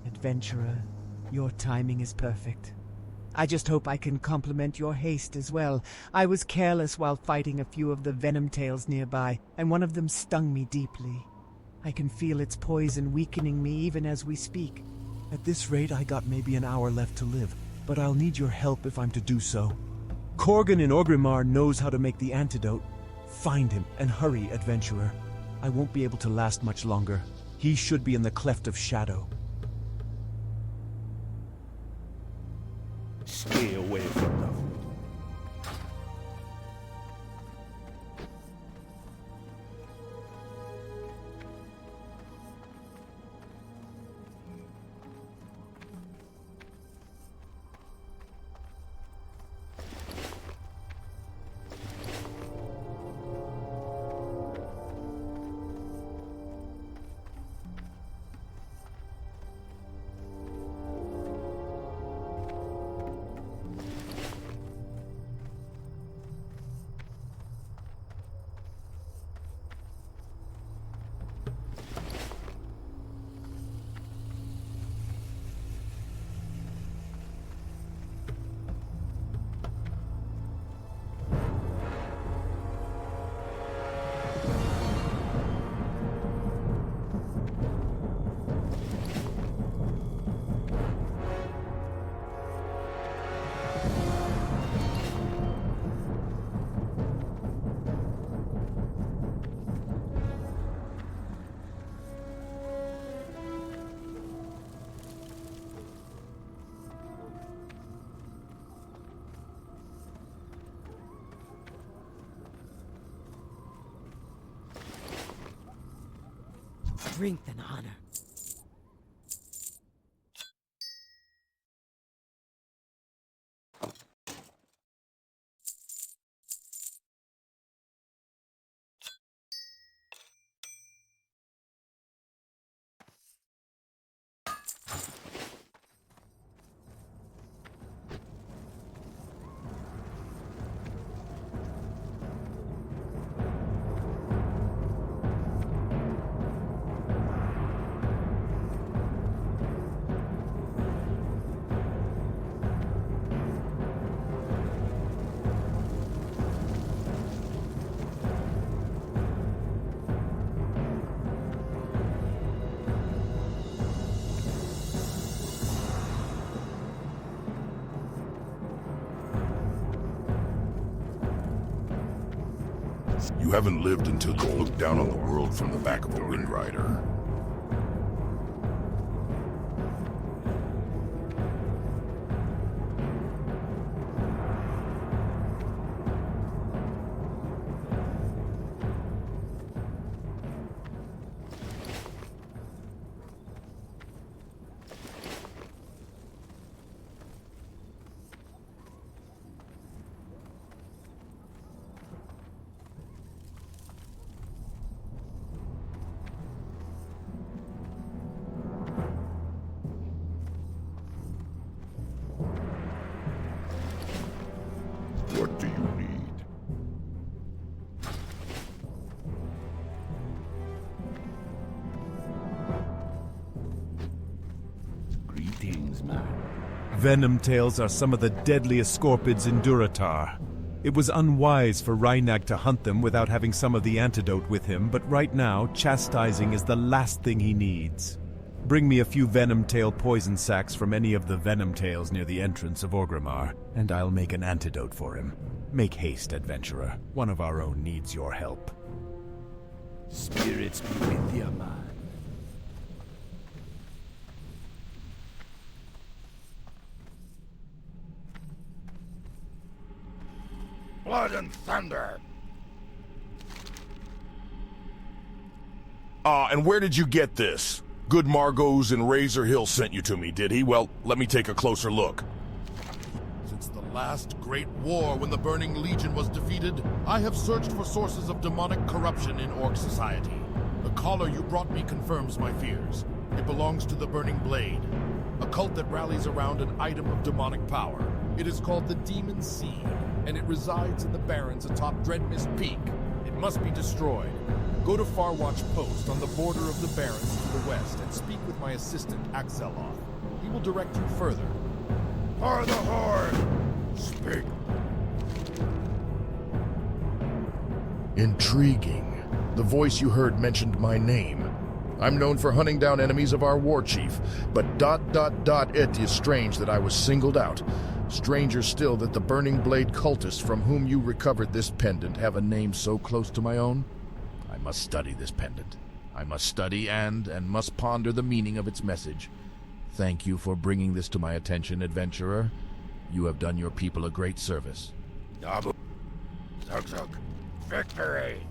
Adventurer, your timing is perfect. I just hope I can compliment your haste as well. I was careless while fighting a few of the venom tails nearby, and one of them stung me deeply. I can feel its poison weakening me even as we speak. At this rate, I got maybe an hour left to live, but I'll need your help if I'm to do so. Kor'ghan in Orgrimmar knows how to make the antidote. Find him, and hurry, adventurer. I won't be able to last much longer. He should be in the Cleft of Shadow. Stay away from them. Strength and honor. You haven't lived until you looked down on the world from the back of a Wind Rider. What do you need? Greetings, man. Venom tails are some of the deadliest scorpids in Durotar. It was unwise for Reinag to hunt them without having some of the antidote with him, but right now, chastising is the last thing he needs. Bring me a few venom tail poison sacs from any of the venom tails near the entrance of Orgrimmar, and I'll make an antidote for him. Make haste, adventurer. One of our own needs your help. Spirits be with you, man. Blood and thunder! And where did you get this? Good Margot's in Razor Hill sent you to me, did he? Well, let me take a closer look. Since the last great war when the Burning Legion was defeated, I have searched for sources of demonic corruption in Orc society. The collar you brought me confirms my fears. It belongs to the Burning Blade, a cult that rallies around an item of demonic power. It is called the Demon Seed, and it resides in the Barrens atop Dreadmist Peak. It must be destroyed. Go to Farwatch Post on the border of the Barrens to the west and speak with my assistant, Axeloth. He will direct you further. For the Horde! Speak. Intriguing. The voice you heard mentioned my name. I'm known for hunting down enemies of our war chief, but ... it is strange that I was singled out. Stranger still that the Burning Blade cultists from whom you recovered this pendant have a name so close to my own. I must study this pendant. I must study and must ponder the meaning of its message. Thank you for bringing this to my attention, adventurer. You have done your people a great service. Nabu. Zug Zug. Victory!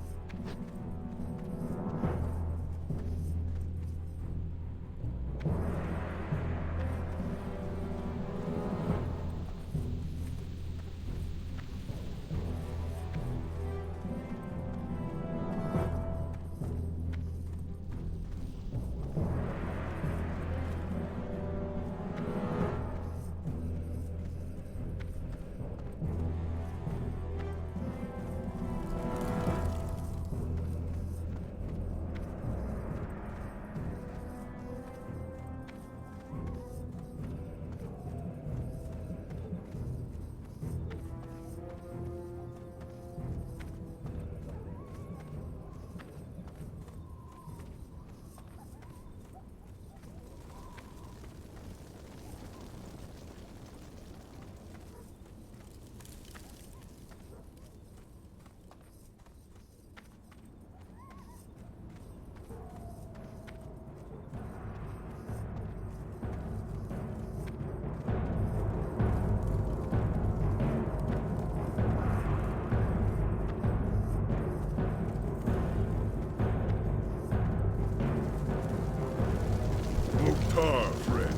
Friend,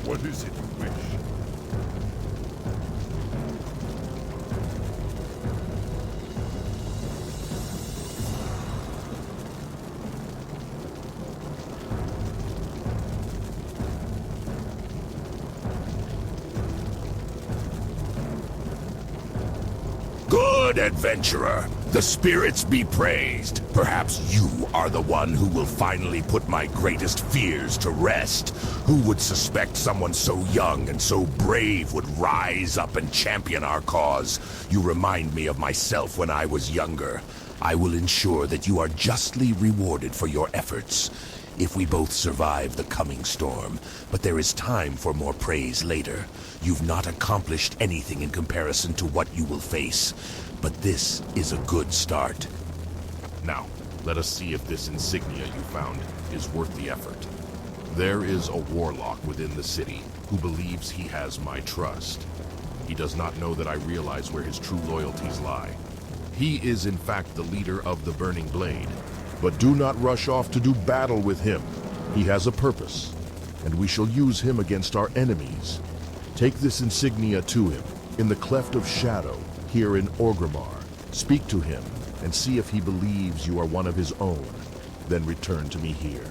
what is it you wish? Good, adventurer. The spirits be praised. Perhaps you are the one who will finally put my greatest fears to rest. Who would suspect someone so young and so brave would rise up and champion our cause? You remind me of myself when I was younger. I will ensure that you are justly rewarded for your efforts, if we both survive the coming storm. But there is time for more praise later. You've not accomplished anything in comparison to what you will face, but this is a good start. Now, let us see if this insignia you found is worth the effort. There is a warlock within the city who believes he has my trust. He does not know that I realize where his true loyalties lie. He is in fact the leader of the Burning Blade. But do not rush off to do battle with him. He has a purpose, and we shall use him against our enemies. Take this insignia to him, in the Cleft of Shadow, here in Orgrimmar. Speak to him, and see if he believes you are one of his own. Then return to me here.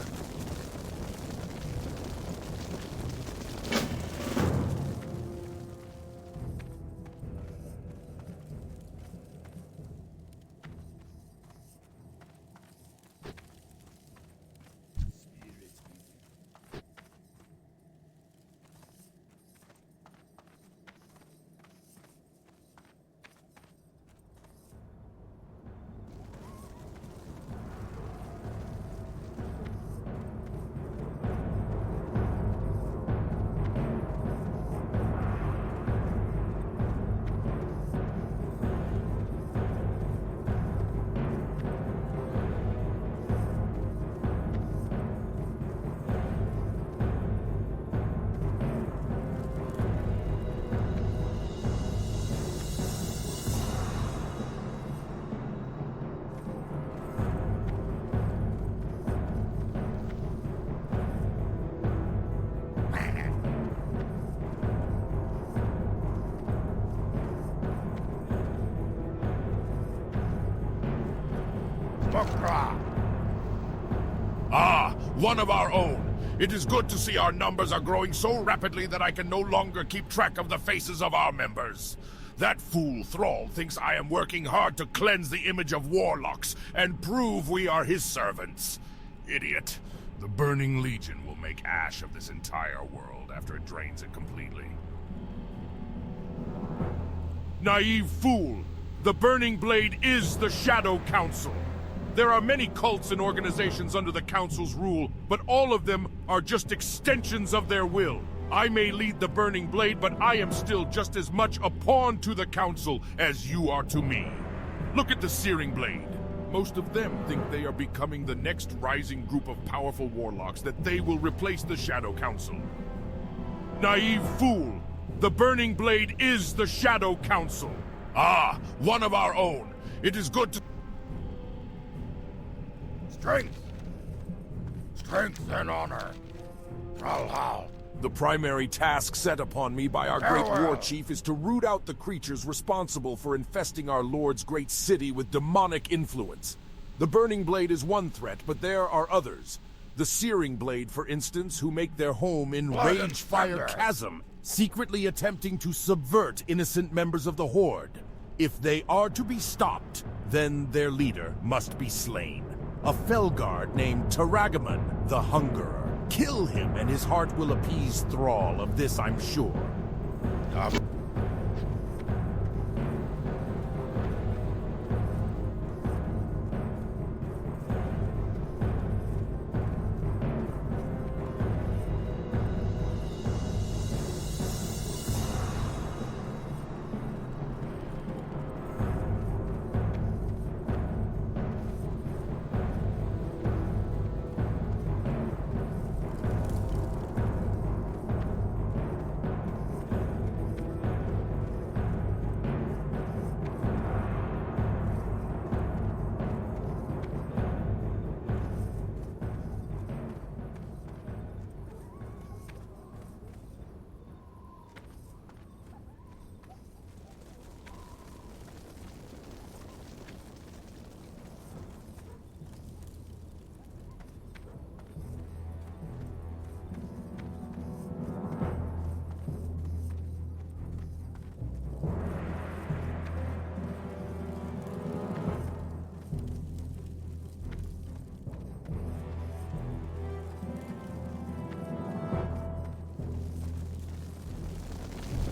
Ah, one of our own. It is good to see our numbers are growing so rapidly that I can no longer keep track of the faces of our members. That fool Thrall thinks I am working hard to cleanse the image of warlocks and prove we are his servants. Idiot. The Burning Legion will make ash of this entire world after it drains it completely. Naive fool! The Burning Blade is the Shadow Council. There are many cults and organizations under the Council's rule, but all of them are just extensions of their will. I may lead the Burning Blade, but I am still just as much a pawn to the Council as you are to me. Look at the Searing Blade. Most of them think they are becoming the next rising group of powerful warlocks, that they will replace the Shadow Council. Naive fool! The Burning Blade is the Shadow Council. Ah, one of our own. It is good to... Strength! Strength and honor. Valhalla. The primary task set upon me by our great Farewell. war chief is to root out the creatures responsible for infesting our lord's great city with demonic influence. The Burning Blade is one threat, but there are others. The Searing Blade, for instance, who make their home in Blood and Ragefire thunder. Chasm, secretly attempting to subvert innocent members of the Horde. If they are to be stopped, then their leader must be slain. A Felguard named Taragamon, the Hungerer. Kill him and his heart will appease Thrall, of this I'm sure.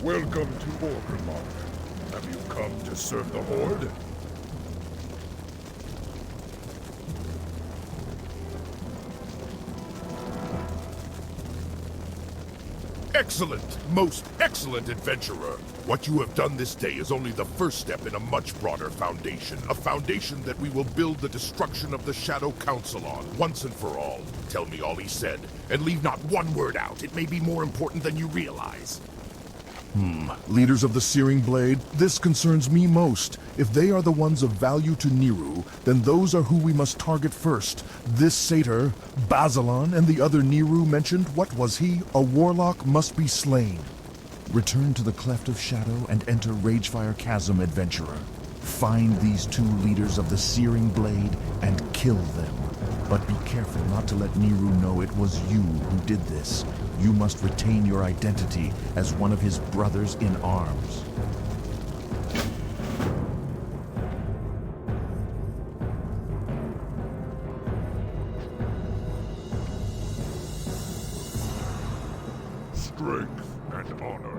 Welcome to Kor'ghan. Have you come to serve the Horde? Excellent, most excellent adventurer. What you have done this day is only the first step in a much broader foundation. A foundation that we will build the destruction of the Shadow Council on, once and for all. Tell me all he said, and leave not one word out. It may be more important than you realize. Leaders of the Searing Blade, this concerns me most. If they are the ones of value to Niru, then those are who we must target first. This satyr, Bazalon, and the other Niru mentioned, what was he? A warlock must be slain. Return to the Cleft of Shadow and enter Ragefire Chasm, adventurer. Find these two leaders of the Searing Blade and kill them. But be careful not to let Niru know it was you who did this. You must retain your identity as one of his brothers in arms. Strength and honor.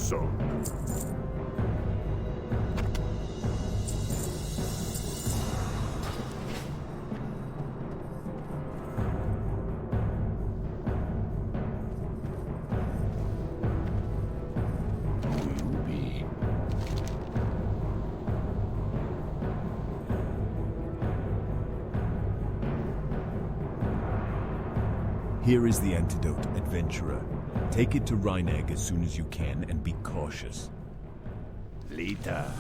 so. Here is the antidote, adventurer. Take it to Rheinegg as soon as you can and be cautious. Later.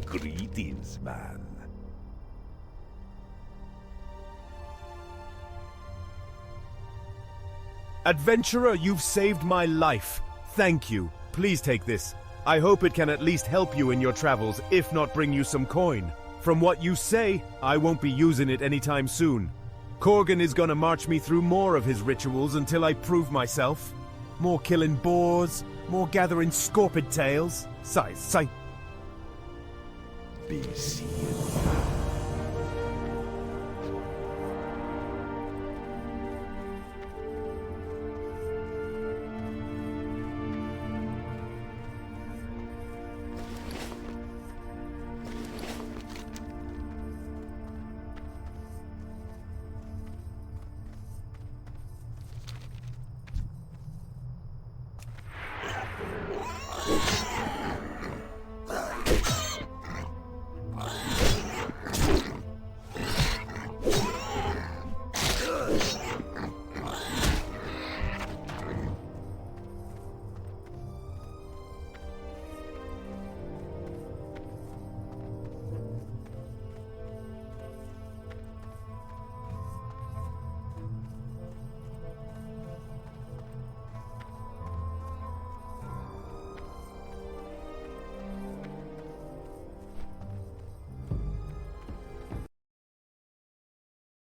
Greetings, man. Adventurer, you've saved my life. Thank you. Please take this. I hope it can at least help you in your travels, if not bring you some coin. From what you say, I won't be using it anytime soon. Kor'ghan is gonna march me through more of his rituals until I prove myself. More killing boars, more gathering scorpid tails. Sigh. Be seeing.